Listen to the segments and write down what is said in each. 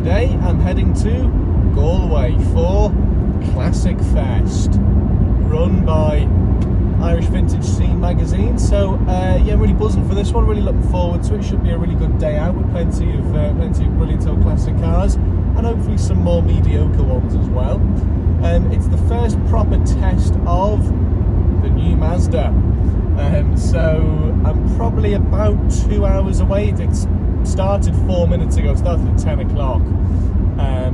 today I'm heading to Galway for ClassicFest, run by Irish Vintage Scene magazine. So yeah, really buzzing for this one, really looking forward to it. Should be a really good day out with plenty of brilliant old classic cars, and hopefully some more mediocre ones as well. It's the first proper test of the new Mazda. So I'm probably about 2 hours away. It's started 4 minutes ago. It started at 10 o'clock,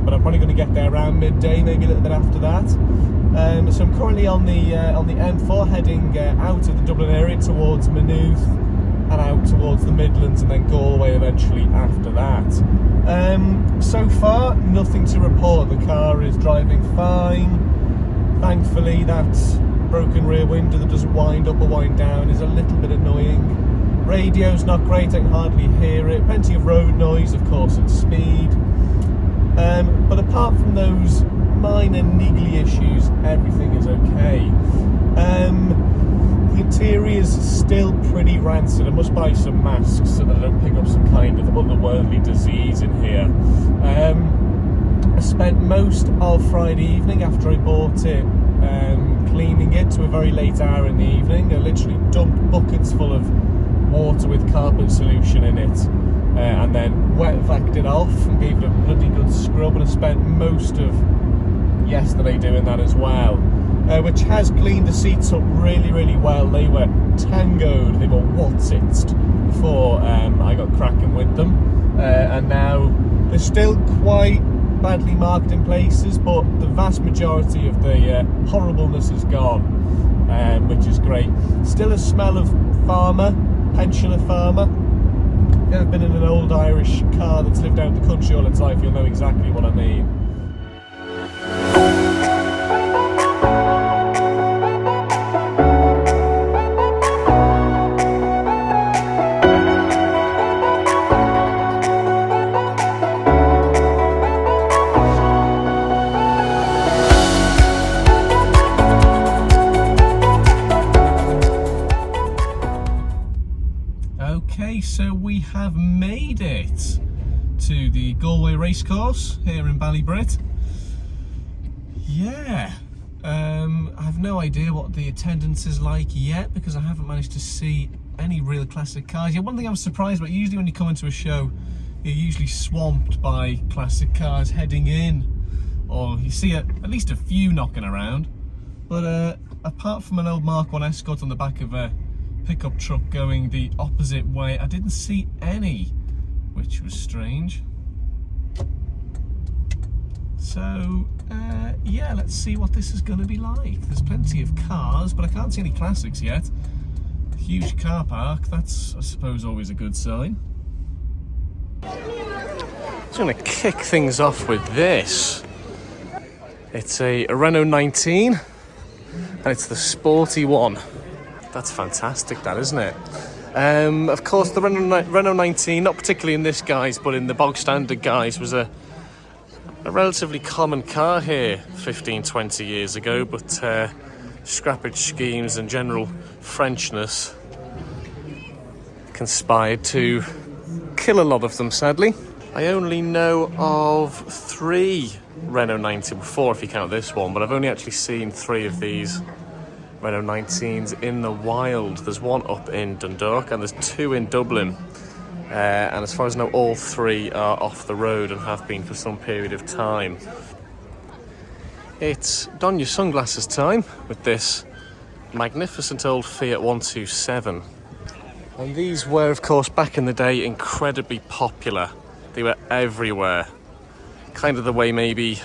but I'm probably going to get there around midday, maybe a little bit after that. So I'm currently on the M4, heading out of the Dublin area towards Maynooth and out towards the Midlands, and then Galway eventually after that. So far, nothing to report. The car is driving fine. Thankfully, that broken rear window that doesn't wind up or wind down is a little bit annoying. Radio's not great, I can hardly hear it. Plenty of road noise, of course, at speed. But apart from those minor niggly issues, everything is okay. The interior is still pretty rancid. I must buy some masks so that I don't pick up some kind of otherworldly disease in here. I spent most of Friday evening after I bought it cleaning it to a very late hour in the evening. I literally dumped buckets full of water with carpet solution in it, and then wet vacuumed it off and gave it a bloody good scrub, and I spent most of yesterday doing that as well, which has cleaned the seats up really well. They were tangoed, they were waltzed before I got cracking with them, and now they're still quite badly marked in places, but the vast majority of the horribleness is gone, which is great. Still a smell of farmer, pensioner farmer. If you've ever been in an old Irish car that's lived out in the country all its life, you'll know exactly what I mean. Okay, so we have made it to the Galway Racecourse here in Ballybrit. Yeah, I have no idea what the attendance is like yet because I haven't managed to see any real classic cars. Yeah, one thing I was surprised about, usually when you come into a show, you're usually swamped by classic cars heading in, or you see at least a few knocking around. But apart from an old Mark 1 Escort on the back of a pickup truck going the opposite way, I didn't see any, which was strange. So yeah, let's see what this is going to be like. There's plenty of cars, but I can't see any classics yet. Huge car park, that's I suppose always a good sign. I'm going to kick things off with this. It's a Renault 19 and it's the sporty one. That's fantastic, that, isn't it? Of course, the Renault 19, not particularly in this guise, but in the bog standard guise, was a relatively common car here 15-20 years ago, but scrappage schemes and general Frenchness conspired to kill a lot of them, sadly. I only know of 3 Renault 19, 4 if you count this one, but I've only actually seen 3 of these Renault 19s in the wild. There's one up in Dundalk and there's 2 in Dublin, and as far as I know, all 3 are off the road and have been for some period of time. It's don your sunglasses time with this magnificent old Fiat 127, and these were, of course, back in the day incredibly popular. They were everywhere, kind of the way maybe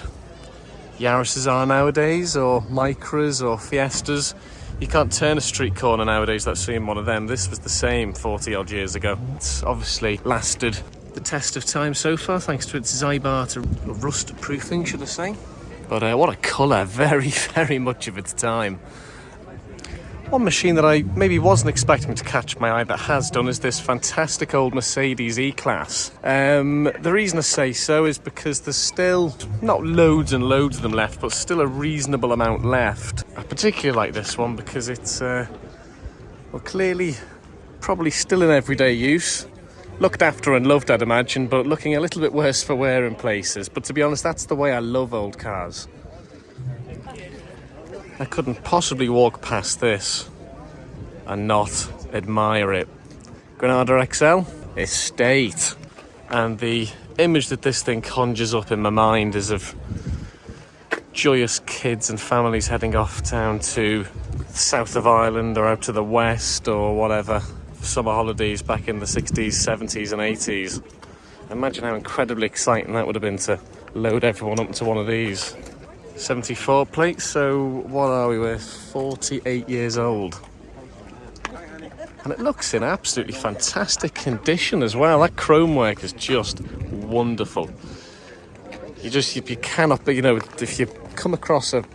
Yaris's are nowadays, or Micras or Fiestas. You can't turn a street corner nowadays without seeing one of them. This was the same 40 odd years ago. It's obviously lasted the test of time so far, thanks to its Zybar to rust proofing, should I say. But what a colour, very much of its time. One machine that I maybe wasn't expecting to catch my eye that has done is this fantastic old Mercedes E-Class. The reason I say so is because there's still not loads and loads of them left, but still a reasonable amount left. I particularly like this one because it's well, clearly probably still in everyday use. looked after and loved, I'd imagine, but looking a little bit worse for wear in places. But to be honest, that's the way I love old cars. I couldn't possibly walk past this and not admire it. Granada XL Estate. And the image that this thing conjures up in my mind is of joyous kids and families heading off down to the south of Ireland or out to the west or whatever for summer holidays back in the 60s, 70s and 80s. Imagine how incredibly exciting that would have been to load everyone up into one of these. 74 plates, so what are we with? 48 years old. And it looks in absolutely fantastic condition as well. That chrome work is just wonderful. You cannot, you know, if you come across a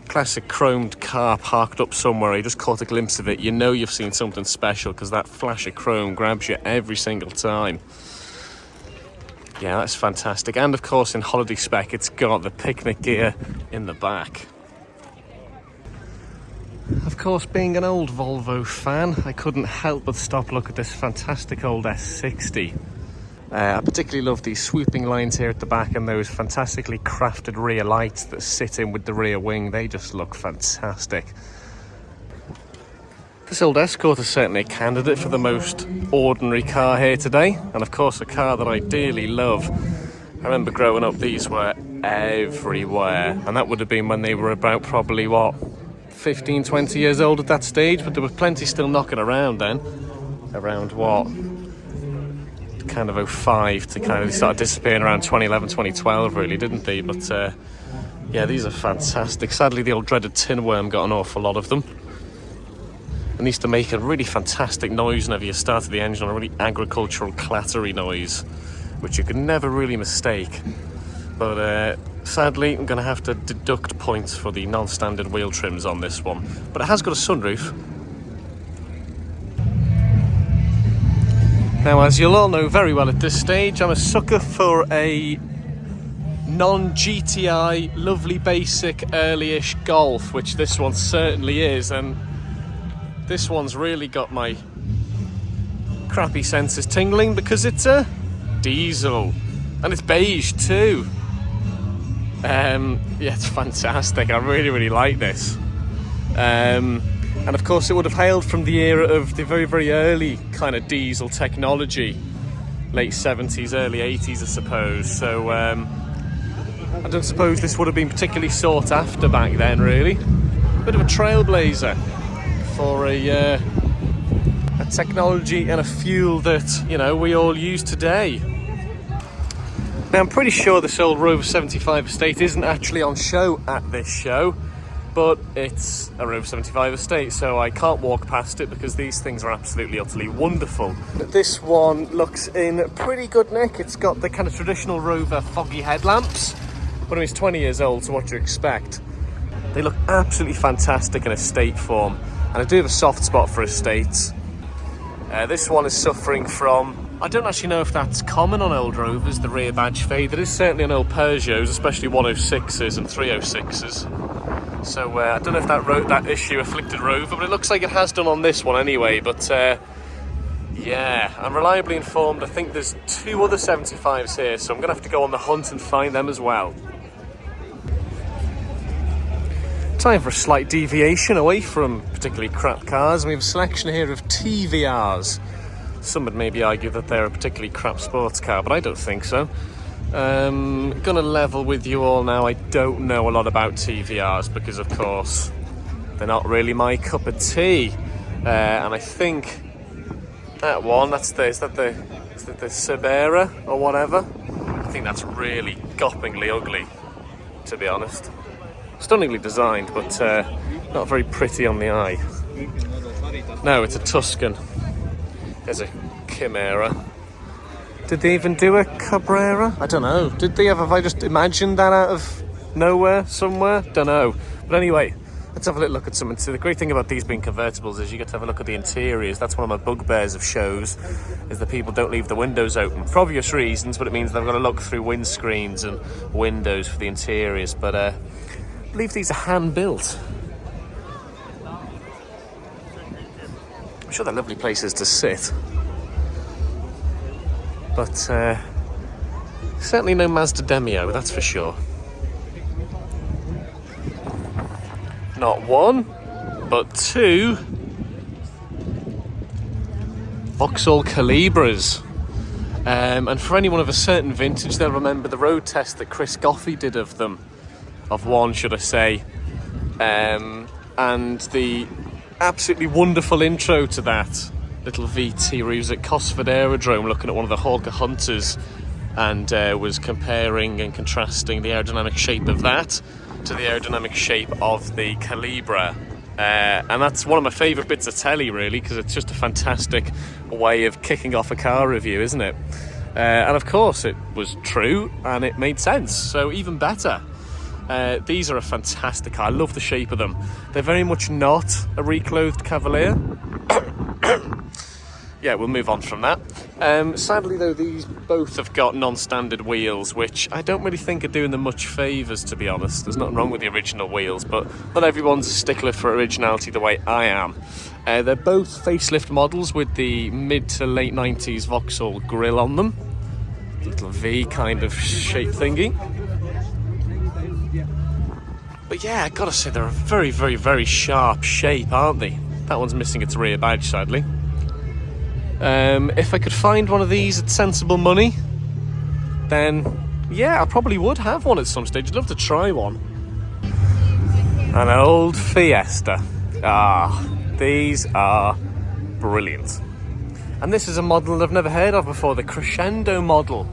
classic chromed car parked up somewhere, you just caught a glimpse of it, you know you've seen something special because that flash of chrome grabs you every single time. Yeah, that's fantastic. And of course, in holiday spec, it's got the picnic gear in the back. Of course, being an old Volvo fan, I couldn't help but stop look at this fantastic old S60. I particularly love these swooping lines here at the back and those fantastically crafted rear lights that sit in with the rear wing. They just look fantastic. This old Escort is certainly a candidate for the most ordinary car here today, and of course a car that I dearly love. I remember growing up, these were everywhere, and that would have been when they were about probably, what, 15, 20 years old at that stage, but there were plenty still knocking around then. Around what? Kind of 05 to kind of, they started disappearing around 2011, 2012 really, didn't they? But yeah, these are fantastic. Sadly, the old dreaded tin worm got an awful lot of them. And used to make a really fantastic noise whenever you started the engine, a really agricultural clattery noise, which you could never really mistake. But sadly, I'm going to have to deduct points for the non-standard wheel trims on this one. But it has got a sunroof. Now, as you'll all know very well at this stage, I'm a sucker for a non-GTI, lovely basic early-ish Golf, which this one certainly is, and this one's really got my crappy senses tingling because it's a diesel and it's beige too. Yeah, it's fantastic. I really, really like this. And of course it would have hailed from the era of the very, very early kind of diesel technology, late 70s, early 80s, I suppose. So I don't suppose this would have been particularly sought after back then, really. Bit of a trailblazer for a technology and a fuel that, you know, we all use today. Now, I'm pretty sure this old Rover 75 Estate isn't actually on show at this show, but it's a Rover 75 Estate, so I can't walk past it because these things are absolutely, utterly wonderful. This one looks in pretty good nick. It's got the kind of traditional Rover foggy headlamps, but it's 20 years old, so what do you expect? They look absolutely fantastic in estate form. And I do have a soft spot for estates. This one is suffering from, I don't actually know if that's common on old Rovers, the rear badge fade. There is certainly on old Peugeots, especially 106s and 306s. So I don't know if that issue afflicted Rover, but it looks like it has done on this one anyway. But yeah, I'm reliably informed. I think there's 2 other 75s here, so I'm going to have to go on the hunt and find them as well. Time for a slight deviation away from particularly crap cars. We have a selection here of TVRs. Some would maybe argue that they're a particularly crap sports car, but I don't think so. Gonna level with you all now. I don't know a lot about TVRs because, of course, they're not really my cup of tea. And I think that one, is that the Sabera or whatever? I think that's really goppingly ugly, to be honest. Stunningly designed, but not very pretty on the eye. No, it's a Tuscan. There's a Chimera. Did they even do a Cabrera? I don't know. Did they ever? Have I just imagined that out of nowhere, somewhere? Don't know. But anyway, let's have a little look at something. So the great thing about these being convertibles is you get to have a look at the interiors. That's one of my bugbears of shows, is that people don't leave the windows open. For obvious reasons, but it means they've got to look through windscreens and windows for the interiors. But I believe these are hand-built. I'm sure they're lovely places to sit. But certainly no Mazda Demio, that's for sure. Not one, but two Vauxhall Calibras. And for anyone of a certain vintage, they'll remember the road test that Chris Goffey did of them. Of one, should I say. And the absolutely wonderful intro to that little VT where he was at Cosford Aerodrome looking at one of the Hawker Hunters and was comparing and contrasting the aerodynamic shape of that to the aerodynamic shape of the Calibra. And that's one of my favourite bits of telly, really, because it's just a fantastic way of kicking off a car review, isn't it? And of course it was true and it made sense, so even better. These are a fantastic car. I love the shape of them. They're very much not a reclothed Cavalier. Yeah, we'll move on from that. Sadly, though, these both have got non-standard wheels, which I don't really think are doing them much favours, to be honest. There's nothing wrong with the original wheels, but not everyone's a stickler for originality the way I am. They're both facelift models with the mid to late 90s Vauxhall grille on them. Little V kind of shape thingy. But yeah, I gotta say, they're a very, very, very sharp shape, aren't they? That one's missing its rear badge, sadly. If I could find one of these at sensible money, then yeah, I probably would have one at some stage. I'd love to try one. An old Fiesta. These are brilliant. And this is a model I've never heard of before, the Crescendo model.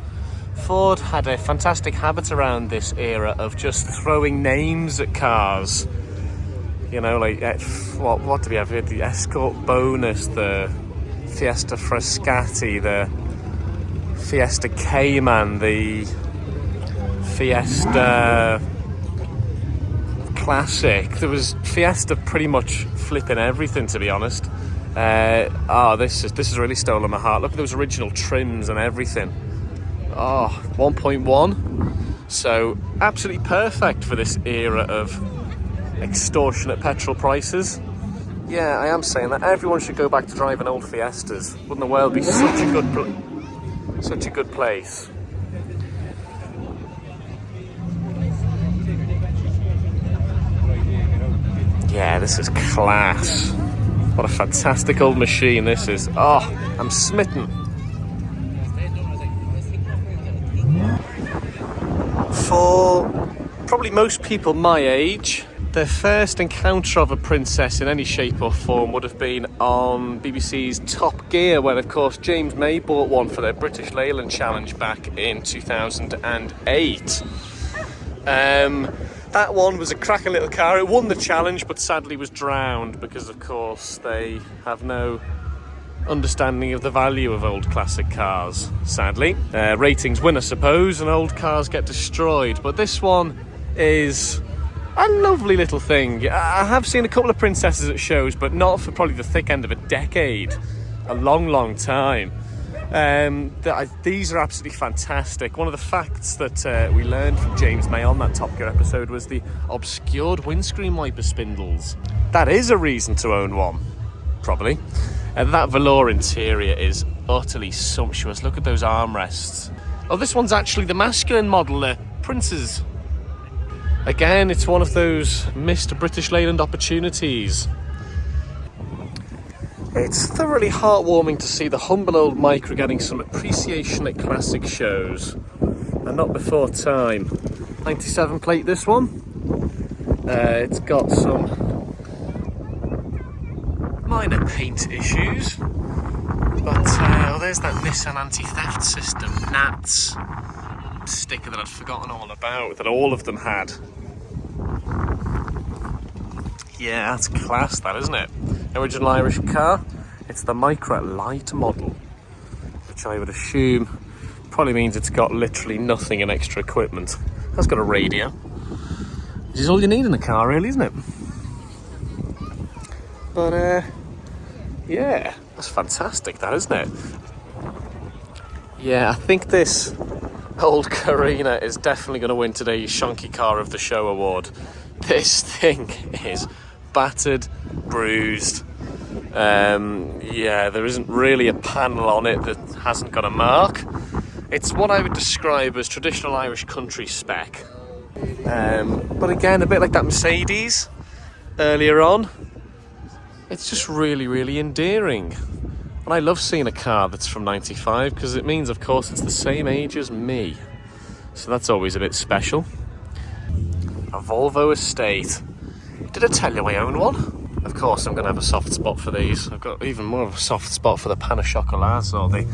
Ford had a fantastic habit around this era of just throwing names at cars. You know, like, what do we have here? The Escort Bonus, the Fiesta Frascati, the Fiesta Cayman, the Fiesta Classic. There was Fiesta pretty much flipping everything, to be honest. This has really stolen my heart. Look at those original trims and everything. 1.1. So absolutely perfect for this era of extortionate petrol prices. Yeah, I am saying that everyone should go back to driving old Fiestas. Wouldn't the world be such a good place? Yeah, this is class. What a fantastic old machine this is. I'm smitten. For probably most people my age, their first encounter of a princess in any shape or form would have been on BBC's Top Gear, where of course James May bought one for their British Leyland Challenge back in 2008. That one was a cracking little car. It won the challenge, but sadly was drowned because of course they have no understanding of the value of old classic cars, sadly. Ratings win, I suppose, and old cars get destroyed. But this one is a lovely little thing. I have seen a couple of princesses at shows, but not for probably the thick end of a decade. A long, long time. These are absolutely fantastic. One of the facts that we learned from James May on that Top Gear episode was the obscured windscreen wiper spindles. That is a reason to own one, probably. That velour interior is utterly sumptuous. Look at those armrests. Oh, this one's actually the masculine model, the Prince's. Again, it's one of those missed British Leyland opportunities. It's thoroughly heartwarming to see the humble old Micra getting some appreciation at classic shows. And not before time. 97 plate, this one. It's got some minor paint issues, but there's that Nissan anti-theft system, NATS sticker that I'd forgotten all about, that all of them had. Yeah, that's class, that, isn't it? Original Irish car. It's the Micra Light model, which I would assume probably means it's got literally nothing in extra equipment. It's got a radio, which is all you need in a car, really, isn't it? But yeah, that's fantastic, that, isn't it? Yeah, I think this old Carina is definitely going to win today's Shonky Car of the Show award. This thing is battered, bruised. Yeah, there isn't really a panel on it that hasn't got a mark. It's what I would describe as traditional Irish country spec. But again, a bit like that Mercedes earlier on. It's just really, really endearing. And I love seeing a car that's from 95 because it means, of course, it's the same age as me. So that's always a bit special. A Volvo Estate. Did I tell you I own one? Of course, I'm going to have a soft spot for these. I've got even more of a soft spot for the pain au chocolat, or the...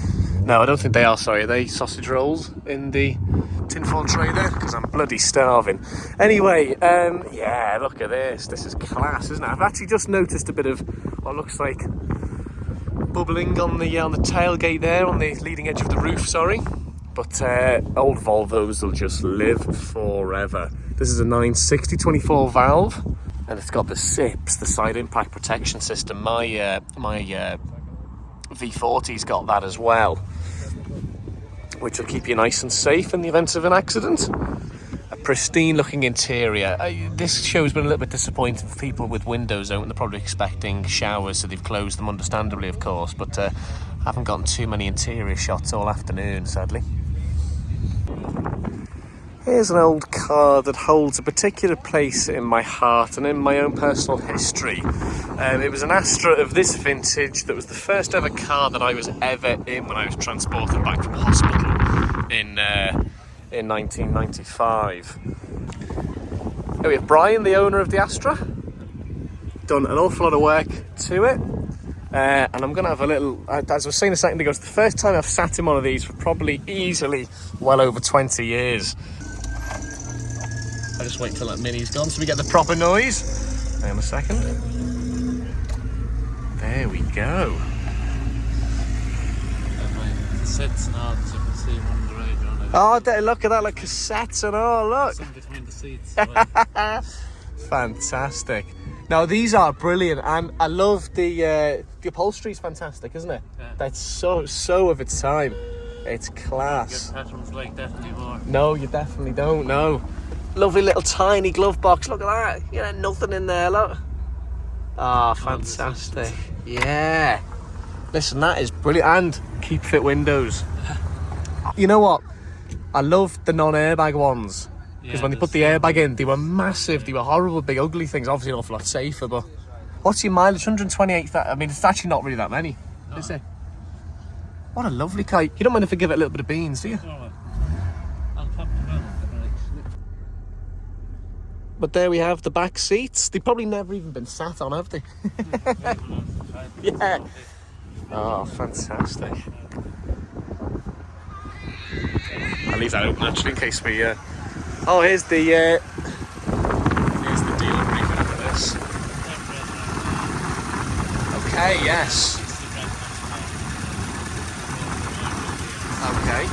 No, I don't think they are, sorry. Are they sausage rolls in the tinfoil tray there? Because I'm bloody starving. Anyway, yeah, look at this. This is class, isn't it? I've actually just noticed a bit of what looks like bubbling on the tailgate there, on the leading edge of the roof, sorry. But old Volvos will just live forever. This is a 960 24 valve. And it's got the SIPs, the side impact protection system. My V40's got that as well, which will keep you nice and safe in the event of an accident. A pristine looking interior. This show's been a little bit disappointing for people with windows open. They're probably expecting showers, so they've closed them, understandably, of course. But haven't gotten too many interior shots all afternoon, sadly. Here's an old car that holds a particular place in my heart and in my own personal history. It was an Astra of this vintage that was the first ever car that I was ever in when I was transported back from hospital in 1995. Here we have Brian, the owner of the Astra. Done an awful lot of work to it. And I'm going to have a little, as I was saying a second ago, it's the first time I've sat in one of these for probably easily well over 20 years. I just wait till that Mini's gone so we get the proper noise. Hang on a second. There we go. Cassettes and all, so you can see them on the radio. Oh, look at that, like cassettes and all, look. Some between the seats. Fantastic. Now these are brilliant, and I love the upholstery's fantastic, isn't it? Yeah. That's so of its time. It's class. You get patterns like that anymore. No, you definitely don't, no. Lovely little tiny glove box, look at that. You know, nothing in there, look. Ah, fantastic. Yeah. Listen, that is brilliant. And keep fit windows. You know what? I love the non-airbag ones. Because when they put the airbag in, they were massive. They were horrible, big, ugly things. Obviously an awful lot safer, but... What's your mileage? 128, I mean, it's actually not really that many, is it? What a lovely car. You don't mind if I give it a little bit of beans, do you? I'll pop them out. But there we have the back seats. They've probably never even been sat on, have they? Yeah. Oh, fantastic. I'll leave that open actually in case we... Oh, here's the dealer briefing for this. Okay, yes. Okay.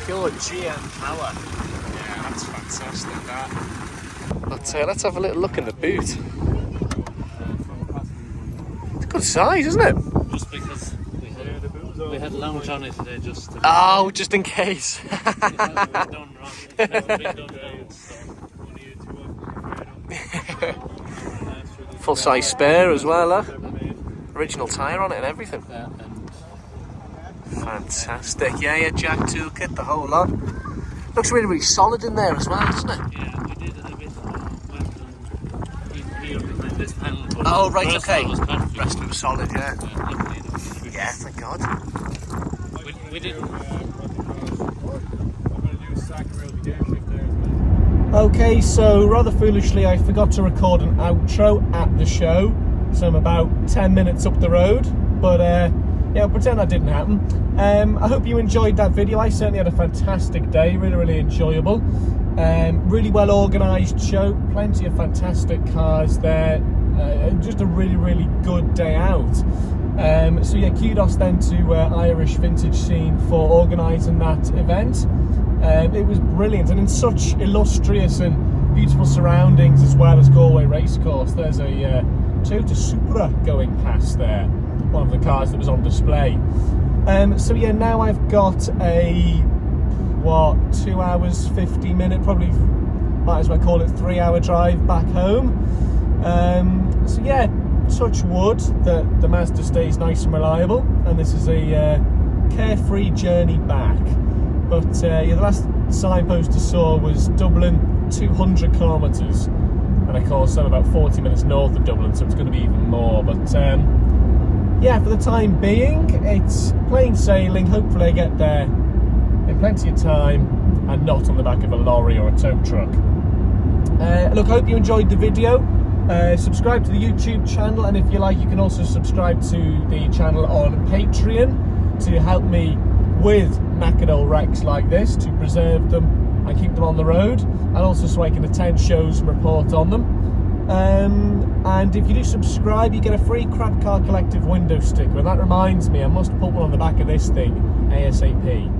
Pure GM power. Yeah, that's fantastic, that. But let's have a little look in the boot. It's a good size, isn't it? Just because we had lounge on it today, just to... Oh, just in case. Full size spare as well, huh? Original tyre on it and everything. Yeah, and fantastic. Yeah, Jack toolkit, the whole lot. Looks really, really solid in there as well, doesn't it? yeah, we did a bit here behind this panel. But Oh, right, the rest okay. of it was perfect. The rest of it was solid, yeah. Yeah, Yeah, thank God. we didn't. Okay, so rather foolishly, I forgot to record an outro at the show. So I'm about 10 minutes up the road. But yeah, I'll pretend that didn't happen. I hope you enjoyed that video. I certainly had a fantastic day, really, really enjoyable. Really well organised show, plenty of fantastic cars there. Just a really, really good day out. So yeah, kudos then to Irish Vintage Scene for organising that event. It was brilliant, and in such illustrious and beautiful surroundings, as well as Galway Racecourse. There's a Toyota Supra going past there, one of the cars that was on display. So yeah, now I've got a 2 hours 50 minute, probably might as well call it 3 hour drive back home. So yeah, touch wood that the Mazda stays nice and reliable, and this is a carefree journey back. But yeah, the last signpost I saw was Dublin, 200 kilometres, and of course I'm about 40 minutes north of Dublin, so it's going to be even more. But yeah, for the time being, it's plain sailing. Hopefully I get there in plenty of time and not on the back of a lorry or a tow truck. Look, I hope you enjoyed the video. Subscribe to the YouTube channel, and if you like, you can also subscribe to the channel on Patreon to help me with knackered old wrecks like this, to preserve them and keep them on the road, and also so I can attend shows and report on them. And if you do subscribe, you get a free Crap Car Collective window sticker, and that reminds me, I must put one on the back of this thing ASAP.